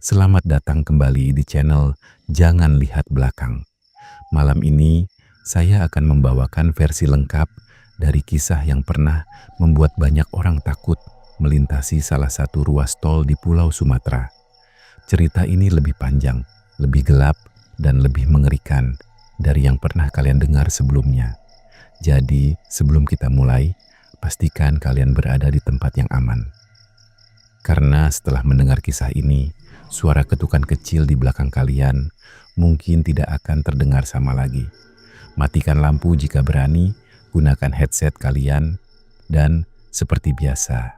Selamat datang kembali di channel Jangan Lihat Belakang. Malam ini saya akan membawakan versi lengkap dari kisah yang pernah membuat banyak orang takut melintasi salah satu ruas tol di Pulau Sumatera. Cerita ini lebih panjang, lebih gelap, dan lebih mengerikan dari yang pernah kalian dengar sebelumnya. Jadi, sebelum kita mulai, pastikan kalian berada di tempat yang aman. Karena setelah mendengar kisah ini, suara ketukan kecil di belakang kalian mungkin tidak akan terdengar sama lagi. Matikan lampu jika berani, gunakan headset kalian, dan seperti biasa,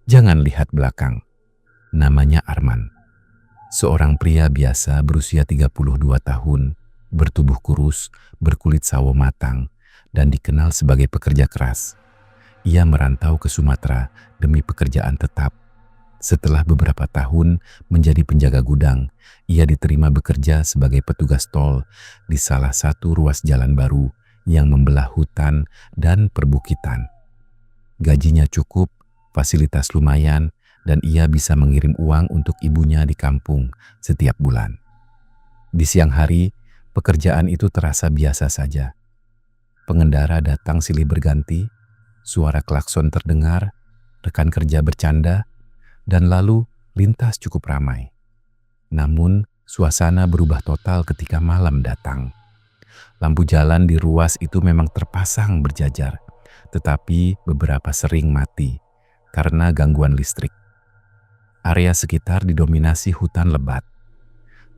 jangan lihat belakang. Namanya Arman. Seorang pria biasa berusia 32 tahun, bertubuh kurus, berkulit sawo matang, dan dikenal sebagai pekerja keras. Ia merantau ke Sumatera demi pekerjaan tetap. Setelah beberapa tahun menjadi penjaga gudang, ia diterima bekerja sebagai petugas tol di salah satu ruas jalan baru yang membelah hutan dan perbukitan. Gajinya cukup, fasilitas lumayan, dan ia bisa mengirim uang untuk ibunya di kampung setiap bulan. Di siang hari, pekerjaan itu terasa biasa saja. Pengendara datang silih berganti, suara klakson terdengar, rekan kerja bercanda, dan lalu lintas cukup ramai. Namun, suasana berubah total ketika malam datang. Lampu jalan di ruas itu memang terpasang berjajar, tetapi beberapa sering mati karena gangguan listrik. Area sekitar didominasi hutan lebat.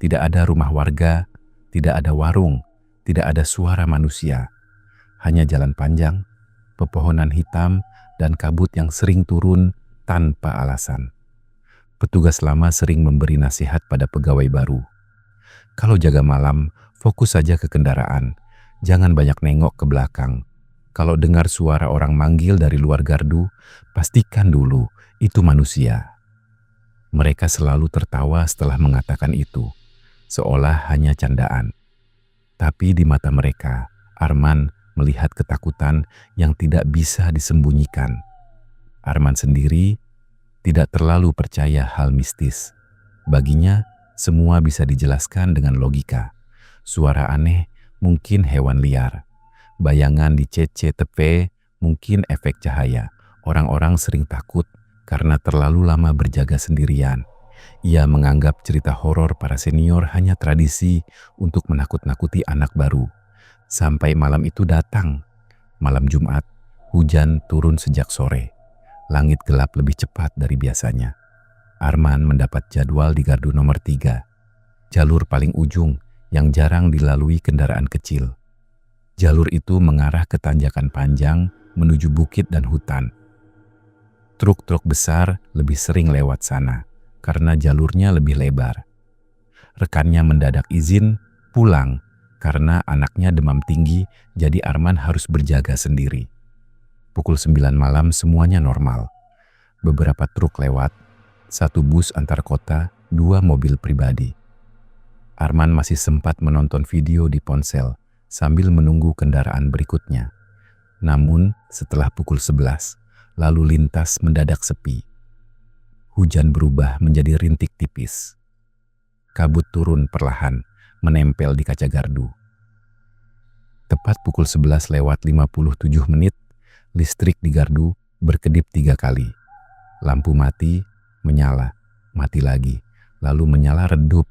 Tidak ada rumah warga, tidak ada warung, tidak ada suara manusia. Hanya jalan panjang, pepohonan hitam, dan kabut yang sering turun tanpa alasan. Petugas lama sering memberi nasihat pada pegawai baru. Kalau jaga malam, fokus saja ke kendaraan. Jangan banyak nengok ke belakang. Kalau dengar suara orang manggil dari luar gardu, pastikan dulu itu manusia. Mereka selalu tertawa setelah mengatakan itu, seolah hanya candaan. Tapi di mata mereka, Arman melihat ketakutan yang tidak bisa disembunyikan. Arman sendiri tidak terlalu percaya hal mistis. Baginya, semua bisa dijelaskan dengan logika. Suara aneh mungkin hewan liar. Bayangan di CCTV mungkin efek cahaya. Orang-orang sering takut karena terlalu lama berjaga sendirian. Ia menganggap cerita horor para senior hanya tradisi untuk menakut-nakuti anak baru. Sampai malam itu datang. Malam Jumat, hujan turun sejak sore. Langit gelap lebih cepat dari biasanya. Arman mendapat jadwal di gardu nomor 3, jalur paling ujung yang jarang dilalui kendaraan kecil. Jalur itu mengarah ke tanjakan panjang menuju bukit dan hutan. Truk-truk besar lebih sering lewat sana karena jalurnya lebih lebar. Rekannya mendadak izin pulang karena anaknya demam tinggi, jadi Arman harus berjaga sendiri. Pukul 9 malam semuanya normal. Beberapa truk lewat, 1 bus antar kota, 2 mobil pribadi. Arman masih sempat menonton video di ponsel sambil menunggu kendaraan berikutnya. Namun setelah pukul 11, lalu lintas mendadak sepi. Hujan berubah menjadi rintik tipis. Kabut turun perlahan, menempel di kaca gardu. Tepat pukul 11 lewat 57 menit, listrik di gardu berkedip 3 kali. Lampu mati, menyala, mati lagi, lalu menyala redup.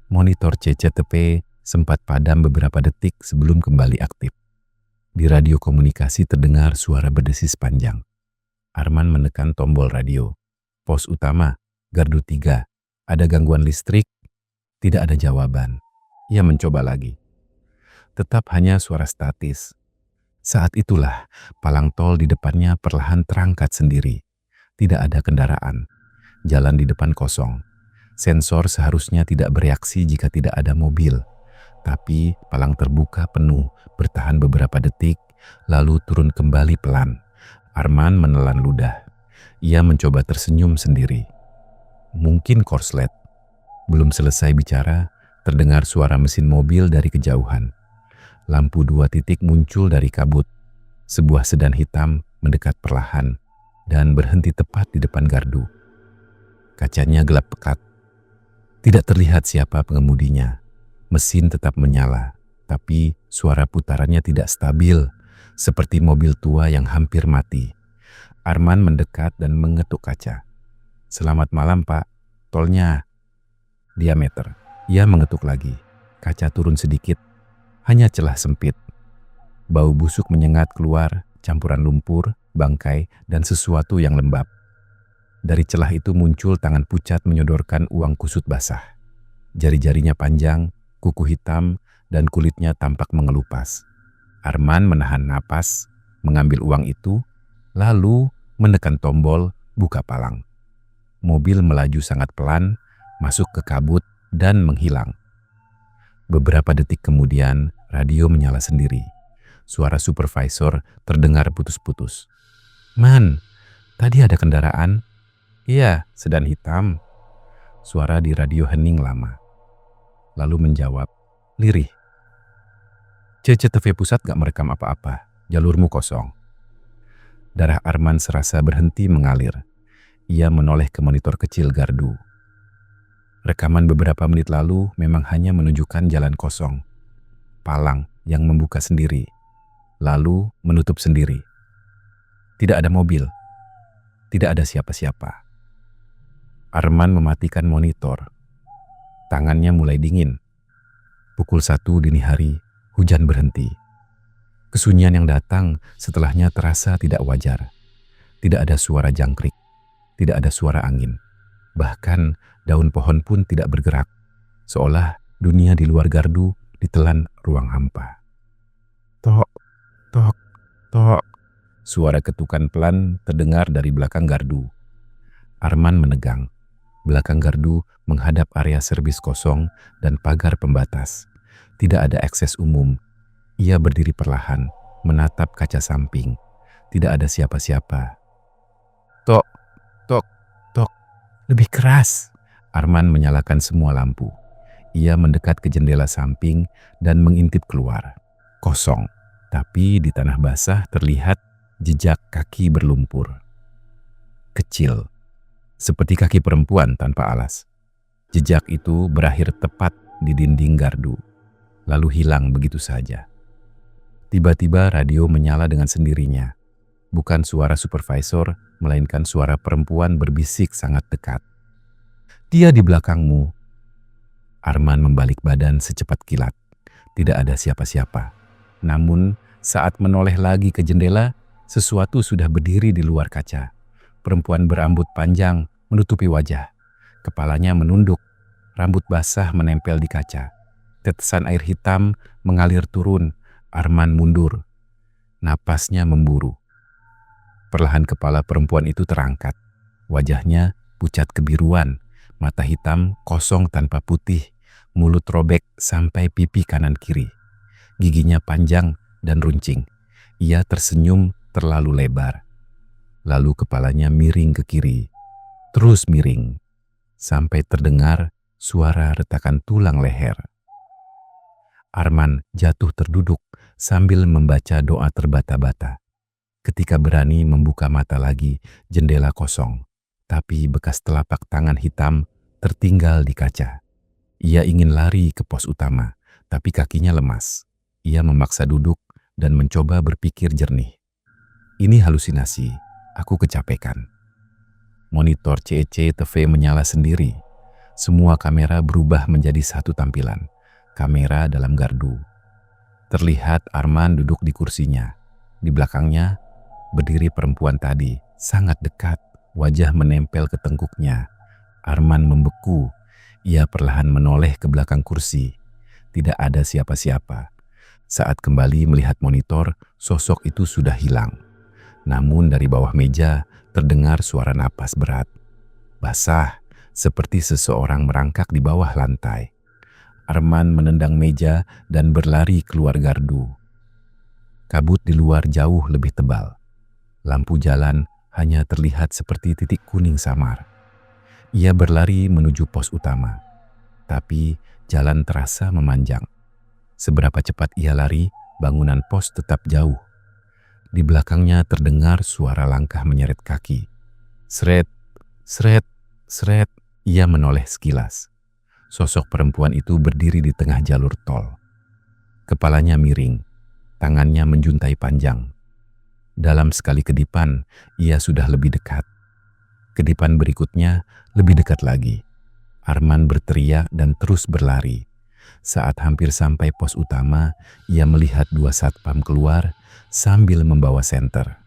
Monitor CCTV sempat padam beberapa detik sebelum kembali aktif. Di radio komunikasi terdengar suara berdesis panjang. Arman menekan tombol radio. Pos utama, gardu 3. Ada gangguan listrik? Tidak ada jawaban. Ia mencoba lagi. Tetap hanya suara statis. Saat itulah, palang tol di depannya perlahan terangkat sendiri. Tidak ada kendaraan. Jalan di depan kosong. Sensor seharusnya tidak bereaksi jika tidak ada mobil. Tapi palang terbuka penuh, bertahan beberapa detik, lalu turun kembali pelan. Arman menelan ludah. Ia mencoba tersenyum sendiri. Mungkin korslet. Belum selesai bicara, terdengar suara mesin mobil dari kejauhan. Lampu 2 titik muncul dari kabut. Sebuah sedan hitam mendekat perlahan dan berhenti tepat di depan gardu. Kacanya gelap pekat. Tidak terlihat siapa pengemudinya. Mesin tetap menyala, tapi suara putarannya tidak stabil, seperti mobil tua yang hampir mati. Arman mendekat dan mengetuk kaca. "Selamat malam, Pak. Tolnya." "Diameter." Ia mengetuk lagi. Kaca turun sedikit, hanya celah sempit. Bau busuk menyengat keluar, campuran lumpur, bangkai, dan sesuatu yang lembab. Dari celah itu muncul tangan pucat menyodorkan uang kusut basah. Jari-jarinya panjang, kuku hitam, dan kulitnya tampak mengelupas. Arman menahan napas, mengambil uang itu, lalu menekan tombol buka palang. Mobil melaju sangat pelan, masuk ke kabut, dan menghilang. Beberapa detik kemudian, radio menyala sendiri. Suara supervisor terdengar putus-putus. "Man, tadi ada kendaraan." "Iya, sedan hitam." Suara di radio hening lama. Lalu menjawab, lirih. "CCTV pusat gak merekam apa-apa, jalurmu kosong." Darah Arman serasa berhenti mengalir. Ia menoleh ke monitor kecil gardu. Rekaman beberapa menit lalu memang hanya menunjukkan jalan kosong. Palang yang membuka sendiri, lalu menutup sendiri. Tidak ada mobil, tidak ada siapa-siapa. Arman mematikan monitor. Tangannya mulai dingin. Pukul 1 dini hari, hujan berhenti. Kesunyian yang datang setelahnya terasa tidak wajar. Tidak ada suara jangkrik, tidak ada suara angin. Bahkan daun pohon pun tidak bergerak, seolah dunia di luar gardu ditelan ruang hampa. Tok, tok, tok. Suara ketukan pelan terdengar dari belakang gardu. Arman menegang. Belakang gardu menghadap area servis kosong dan pagar pembatas. Tidak ada akses umum. Ia berdiri perlahan, menatap kaca samping. Tidak ada siapa-siapa. Tok, tok, tok. Lebih keras. Arman menyalakan semua lampu. Ia mendekat ke jendela samping dan mengintip keluar. Kosong, tapi di tanah basah terlihat jejak kaki berlumpur. Kecil, seperti kaki perempuan tanpa alas. Jejak itu berakhir tepat di dinding gardu, lalu hilang begitu saja. Tiba-tiba radio menyala dengan sendirinya. Bukan suara supervisor, melainkan suara perempuan berbisik sangat dekat. "Dia di belakangmu." Arman membalik badan secepat kilat. Tidak ada siapa-siapa. Namun, saat menoleh lagi ke jendela, sesuatu sudah berdiri di luar kaca. Perempuan berambut panjang menutupi wajah. Kepalanya menunduk, rambut basah menempel di kaca. Tetesan air hitam mengalir turun. Arman mundur. Napasnya memburu. Perlahan kepala perempuan itu terangkat. Wajahnya pucat kebiruan, mata hitam kosong tanpa putih, mulut robek sampai pipi kanan kiri. Giginya panjang dan runcing. Ia tersenyum terlalu lebar. Lalu kepalanya miring ke kiri, terus miring, sampai terdengar suara retakan tulang leher. Arman jatuh terduduk sambil membaca doa terbata-bata. Ketika berani membuka mata lagi, jendela kosong, tapi bekas telapak tangan hitam tertinggal di kaca. Ia ingin lari ke pos utama, tapi kakinya lemas. Ia memaksa duduk dan mencoba berpikir jernih. Ini halusinasi. Aku kecapekan. Monitor CCTV menyala sendiri. Semua kamera berubah menjadi satu tampilan. Kamera dalam gardu. Terlihat Arman duduk di kursinya. Di belakangnya berdiri perempuan tadi, sangat dekat. Wajah menempel ke tengkuknya. Arman membeku. Ia perlahan menoleh ke belakang kursi. Tidak ada siapa-siapa. Saat kembali melihat monitor, sosok itu sudah hilang. Namun dari bawah meja terdengar suara napas berat. Basah, seperti seseorang merangkak di bawah lantai. Arman menendang meja dan berlari keluar gardu. Kabut di luar jauh lebih tebal. Lampu jalan hanya terlihat seperti titik kuning samar. Ia berlari menuju pos utama. Tapi jalan terasa memanjang. Seberapa cepat ia lari, bangunan pos tetap jauh. Di belakangnya terdengar suara langkah menyeret kaki. Sret, sret, sret. Ia menoleh sekilas. Sosok perempuan itu berdiri di tengah jalur tol. Kepalanya miring, tangannya menjuntai panjang. Dalam sekali kedipan, ia sudah lebih dekat. Kedipan berikutnya lebih dekat lagi. Arman berteriak dan terus berlari. Saat hampir sampai pos utama, ia melihat dua satpam keluar sambil membawa senter.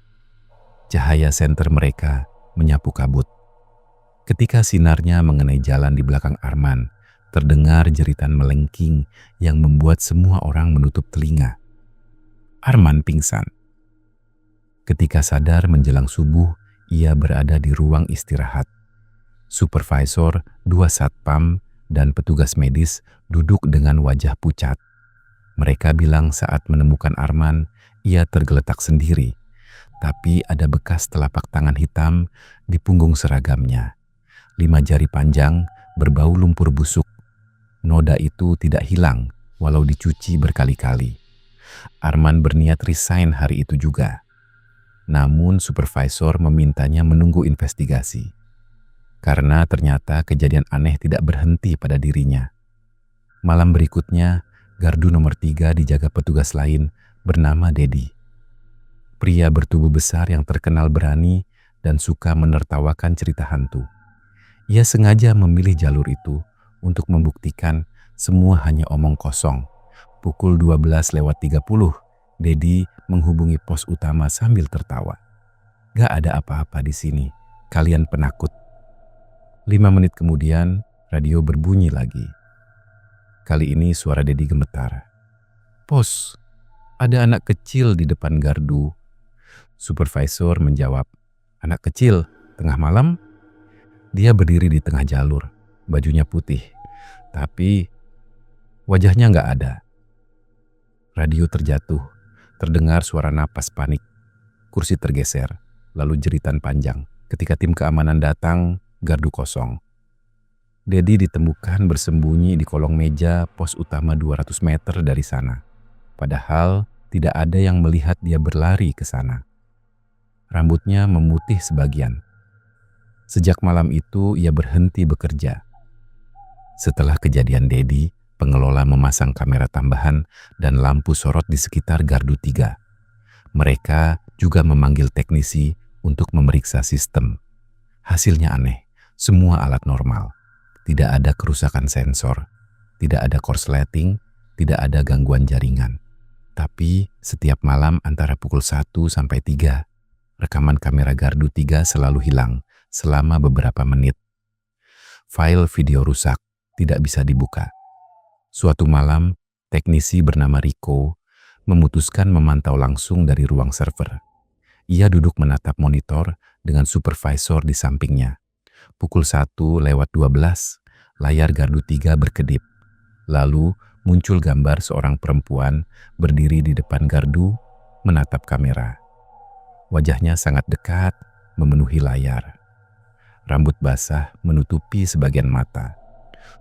Cahaya senter mereka menyapu kabut. Ketika sinarnya mengenai jalan di belakang Arman, terdengar jeritan melengking yang membuat semua orang menutup telinga. Arman pingsan. Ketika sadar menjelang subuh, ia berada di ruang istirahat. Supervisor, dua satpam, dan petugas medis duduk dengan wajah pucat. Mereka bilang saat menemukan Arman, ia tergeletak sendiri, tapi ada bekas telapak tangan hitam di punggung seragamnya. 5 jari panjang berbau lumpur busuk. Noda itu tidak hilang walau dicuci berkali-kali. Arman berniat resign hari itu juga. Namun supervisor memintanya menunggu investigasi. Karena ternyata kejadian aneh tidak berhenti pada dirinya. Malam berikutnya, gardu nomor 3 dijaga petugas lain bernama Dedi. Pria bertubuh besar yang terkenal berani dan suka menertawakan cerita hantu. Ia sengaja memilih jalur itu untuk membuktikan semua hanya omong kosong. Pukul 12:30, Dedi menghubungi pos utama sambil tertawa. "Gak ada apa-apa di sini, kalian penakut." 5 menit kemudian, radio berbunyi lagi. Kali ini suara Dedi gemetar. "Pos, ada anak kecil di depan gardu." Supervisor menjawab, "Anak kecil, tengah malam?" Dia berdiri di tengah jalur, bajunya putih, tapi wajahnya nggak ada. Radio terjatuh, terdengar suara napas panik. Kursi tergeser, lalu jeritan panjang. Ketika tim keamanan datang, gardu kosong. Dedi ditemukan bersembunyi di kolong meja pos utama 200 meter dari sana. Padahal tidak ada yang melihat dia berlari ke sana. Rambutnya memutih sebagian. Sejak malam itu ia berhenti bekerja. Setelah kejadian Dedi, pengelola memasang kamera tambahan dan lampu sorot di sekitar gardu 3. Mereka juga memanggil teknisi untuk memeriksa sistem. Hasilnya aneh, semua alat normal. Tidak ada kerusakan sensor, tidak ada korsleting, tidak ada gangguan jaringan. Tapi setiap malam antara pukul 1 sampai 3, rekaman kamera gardu 3 selalu hilang selama beberapa menit. File video rusak, tidak bisa dibuka. Suatu malam, teknisi bernama Rico memutuskan memantau langsung dari ruang server. Ia duduk menatap monitor dengan supervisor di sampingnya. Pukul 1:12, layar gardu 3 berkedip. Lalu muncul gambar seorang perempuan berdiri di depan gardu menatap kamera. Wajahnya sangat dekat, memenuhi layar. Rambut basah menutupi sebagian mata.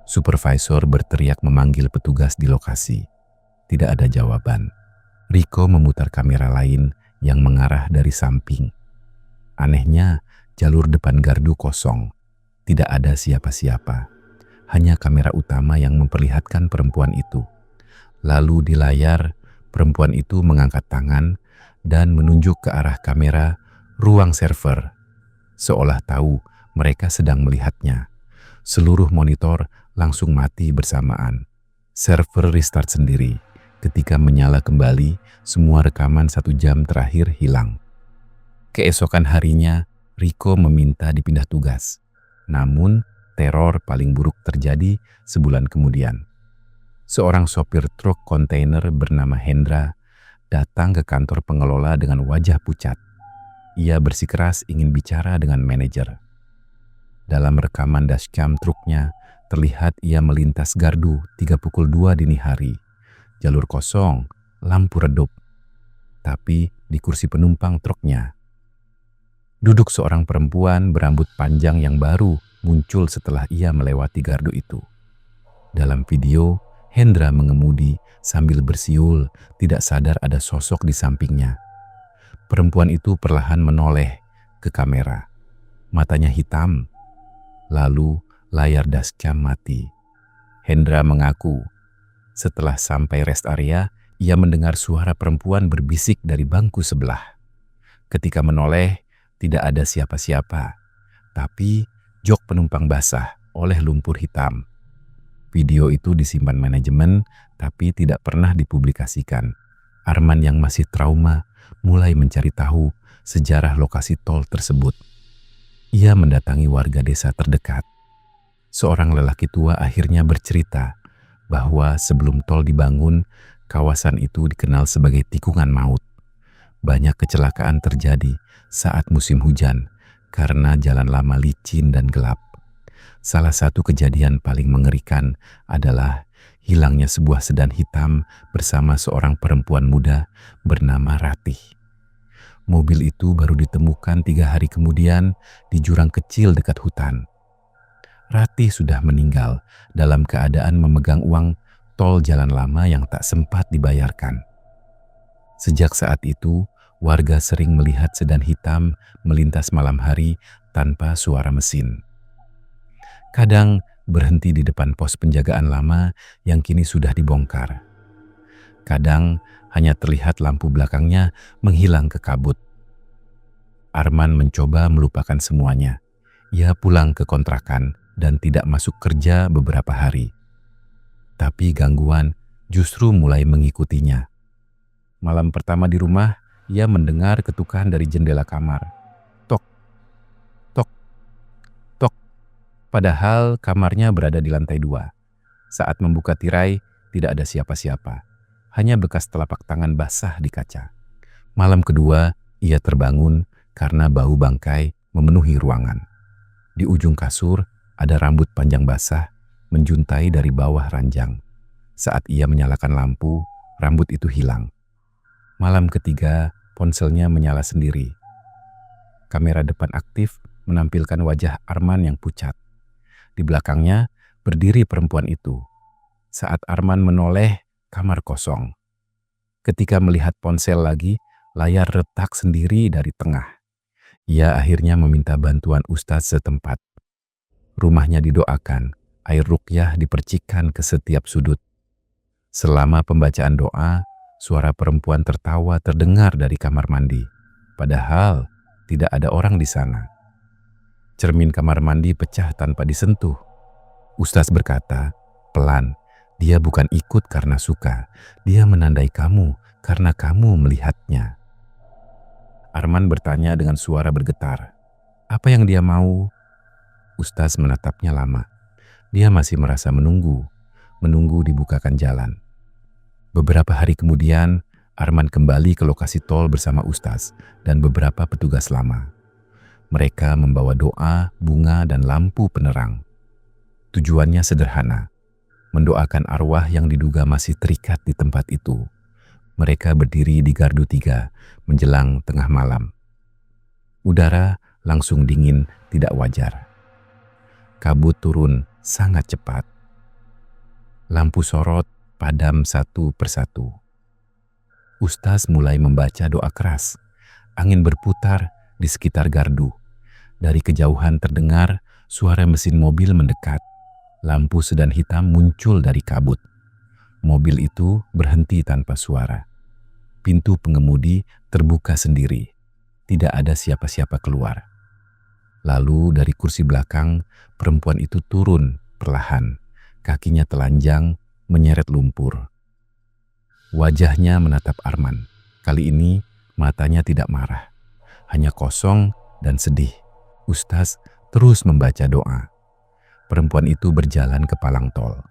Supervisor berteriak memanggil petugas di lokasi. Tidak ada jawaban. Rico memutar kamera lain yang mengarah dari samping. Anehnya, jalur depan gardu kosong. Tidak ada siapa-siapa. Hanya kamera utama yang memperlihatkan perempuan itu. Lalu di layar, perempuan itu mengangkat tangan dan menunjuk ke arah kamera ruang server. Seolah tahu mereka sedang melihatnya. Seluruh monitor langsung mati bersamaan. Server restart sendiri. Ketika menyala kembali, semua rekaman 1 jam terakhir hilang. Keesokan harinya, Rico meminta dipindah tugas. Namun, teror paling buruk terjadi sebulan kemudian. Seorang sopir truk kontainer bernama Hendra datang ke kantor pengelola dengan wajah pucat. Ia bersikeras ingin bicara dengan manajer. Dalam rekaman dashcam truknya, terlihat ia melintas gardu 3:02 dini hari. Jalur kosong, lampu redup. Tapi di kursi penumpang truknya duduk seorang perempuan berambut panjang yang baru muncul setelah ia melewati gardu itu. Dalam video, Hendra mengemudi sambil bersiul, tidak sadar ada sosok di sampingnya. Perempuan itu perlahan menoleh ke kamera. Matanya hitam, lalu layar dashcam mati. Hendra mengaku setelah sampai rest area, ia mendengar suara perempuan berbisik dari bangku sebelah. Ketika menoleh, tidak ada siapa-siapa, tapi jok penumpang basah oleh lumpur hitam. Video itu disimpan manajemen, tapi tidak pernah dipublikasikan. Arman yang masih trauma mulai mencari tahu sejarah lokasi tol tersebut. Ia mendatangi warga desa terdekat. Seorang lelaki tua akhirnya bercerita bahwa sebelum tol dibangun, kawasan itu dikenal sebagai tikungan maut. Banyak kecelakaan terjadi saat musim hujan karena jalan lama licin dan gelap. Salah satu kejadian paling mengerikan adalah hilangnya sebuah sedan hitam bersama seorang perempuan muda bernama Ratih. Mobil itu baru ditemukan 3 hari kemudian di jurang kecil dekat hutan. Ratih sudah meninggal dalam keadaan memegang uang tol jalan lama yang tak sempat dibayarkan. Sejak saat itu, warga sering melihat sedan hitam melintas malam hari tanpa suara mesin. Kadang berhenti di depan pos penjagaan lama yang kini sudah dibongkar. Kadang hanya terlihat lampu belakangnya menghilang ke kabut. Arman mencoba melupakan semuanya. Ia pulang ke kontrakan dan tidak masuk kerja beberapa hari. Tapi gangguan justru mulai mengikutinya. Malam pertama di rumah, ia mendengar ketukan dari jendela kamar. Tok, tok, tok. Padahal kamarnya berada di lantai 2. Saat membuka tirai, tidak ada siapa-siapa. Hanya bekas telapak tangan basah di kaca. Malam kedua, ia terbangun karena bau bangkai memenuhi ruangan. Di ujung kasur, ada rambut panjang basah menjuntai dari bawah ranjang. Saat ia menyalakan lampu, rambut itu hilang. Malam ketiga, ponselnya menyala sendiri. Kamera depan aktif menampilkan wajah Arman yang pucat. Di belakangnya berdiri perempuan itu. Saat Arman menoleh, kamar kosong. Ketika melihat ponsel lagi, layar retak sendiri dari tengah. Ia akhirnya meminta bantuan ustadz setempat. Rumahnya didoakan, air ruqyah dipercikan ke setiap sudut. Selama pembacaan doa, suara perempuan tertawa terdengar dari kamar mandi. Padahal tidak ada orang di sana. Cermin kamar mandi pecah tanpa disentuh. Ustaz berkata, pelan, dia bukan ikut karena suka, dia menandai kamu karena kamu melihatnya. Arman bertanya dengan suara bergetar, apa yang dia mau? Ustaz menatapnya lama. Dia masih merasa menunggu dibukakan jalan. Beberapa hari kemudian, Arman kembali ke lokasi tol bersama Ustaz dan beberapa petugas lama. Mereka membawa doa, bunga, dan lampu penerang. Tujuannya sederhana, mendoakan arwah yang diduga masih terikat di tempat itu. Mereka berdiri di gardu 3 menjelang tengah malam. Udara langsung dingin tidak wajar. Kabut turun sangat cepat. Lampu sorot padam satu persatu. Ustaz mulai membaca doa keras. Angin berputar di sekitar gardu. Dari kejauhan terdengar suara mesin mobil mendekat. Lampu sedan hitam muncul dari kabut. Mobil itu berhenti tanpa suara. Pintu pengemudi terbuka sendiri. Tidak ada siapa-siapa keluar. Lalu dari kursi belakang, perempuan itu turun perlahan. Kakinya telanjang, menyeret lumpur. Wajahnya menatap Arman. Kali ini matanya tidak marah. Hanya kosong dan sedih. Ustaz terus membaca doa. Perempuan itu berjalan ke palang tol.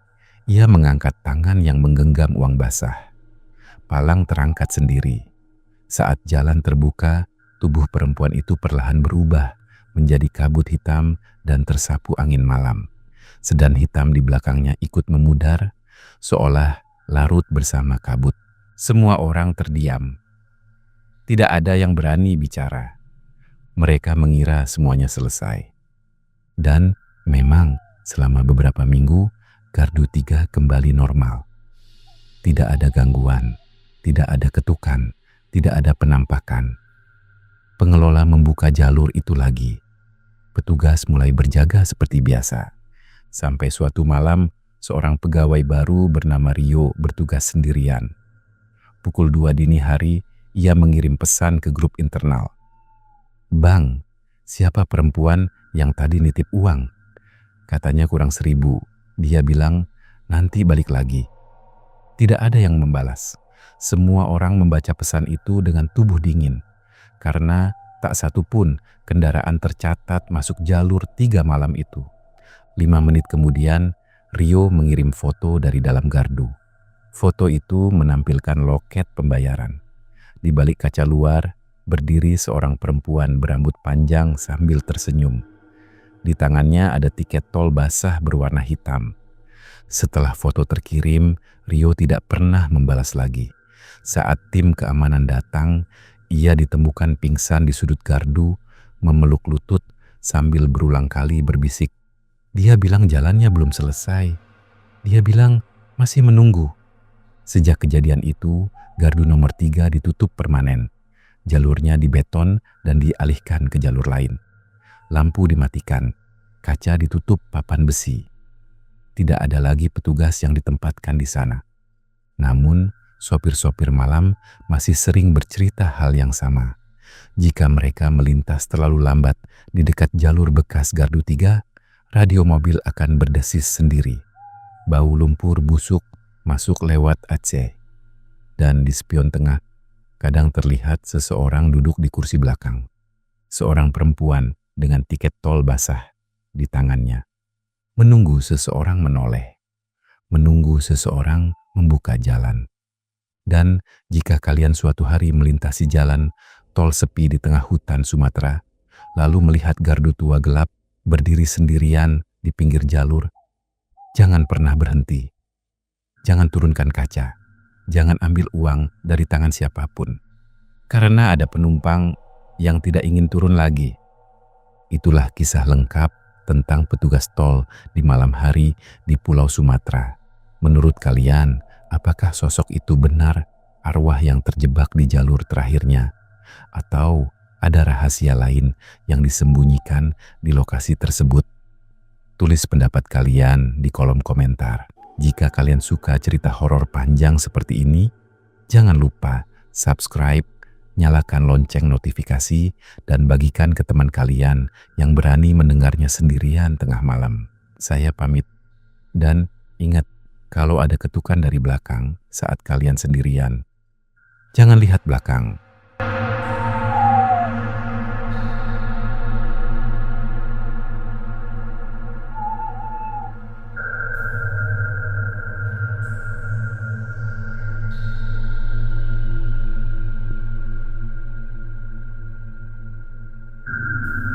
Ia mengangkat tangan yang menggenggam uang basah. Palang terangkat sendiri. Saat jalan terbuka, tubuh perempuan itu perlahan berubah menjadi kabut hitam dan tersapu angin malam. Sedan hitam di belakangnya ikut memudar, seolah larut bersama kabut. Semua orang terdiam. Tidak ada yang berani bicara. Mereka mengira semuanya selesai. Dan memang selama beberapa minggu, gardu 3 kembali normal. Tidak ada gangguan, tidak ada ketukan, tidak ada penampakan. Pengelola membuka jalur itu lagi. Petugas mulai berjaga seperti biasa. Sampai suatu malam, seorang pegawai baru bernama Rio bertugas sendirian. Pukul 2 dini hari, ia mengirim pesan ke grup internal. "Bang, siapa perempuan yang tadi nitip uang? Katanya kurang 1.000. Dia bilang nanti balik lagi." Tidak ada yang membalas. Semua orang membaca pesan itu dengan tubuh dingin, karena tak satu pun kendaraan tercatat masuk jalur 3 malam itu. 5 menit kemudian, Rio mengirim foto dari dalam gardu. Foto itu menampilkan loket pembayaran. Di balik kaca luar, berdiri seorang perempuan berambut panjang sambil tersenyum. Di tangannya ada tiket tol basah berwarna hitam. Setelah foto terkirim, Rio tidak pernah membalas lagi. Saat tim keamanan datang, ia ditemukan pingsan di sudut gardu, memeluk lutut sambil berulang kali berbisik. Dia bilang jalannya belum selesai. Dia bilang masih menunggu. Sejak kejadian itu, gardu nomor 3 ditutup permanen. Jalurnya dibeton dan dialihkan ke jalur lain. Lampu dimatikan, kaca ditutup papan besi. Tidak ada lagi petugas yang ditempatkan di sana. Namun, sopir-sopir malam masih sering bercerita hal yang sama. Jika mereka melintas terlalu lambat di dekat jalur bekas gardu 3, radio mobil akan berdesis sendiri. Bau lumpur busuk masuk lewat AC. Dan di spion tengah, kadang terlihat seseorang duduk di kursi belakang. Seorang perempuan dengan tiket tol basah di tangannya. Menunggu seseorang menoleh, menunggu seseorang membuka jalan. Dan jika kalian suatu hari melintasi jalan tol sepi di tengah hutan Sumatera, lalu melihat gardu tua gelap berdiri sendirian di pinggir jalur, jangan pernah berhenti. Jangan turunkan kaca, jangan ambil uang dari tangan siapapun. Karena ada penumpang yang tidak ingin turun lagi. Itulah kisah lengkap tentang petugas tol di malam hari di Pulau Sumatera. Menurut kalian, apakah sosok itu benar arwah yang terjebak di jalur terakhirnya? Atau ada rahasia lain yang disembunyikan di lokasi tersebut? Tulis pendapat kalian di kolom komentar. Jika kalian suka cerita horor panjang seperti ini, jangan lupa subscribe, nyalakan lonceng notifikasi, dan bagikan ke teman kalian yang berani mendengarnya sendirian tengah malam. Saya pamit, dan ingat, kalau ada ketukan dari belakang saat kalian sendirian, jangan lihat belakang,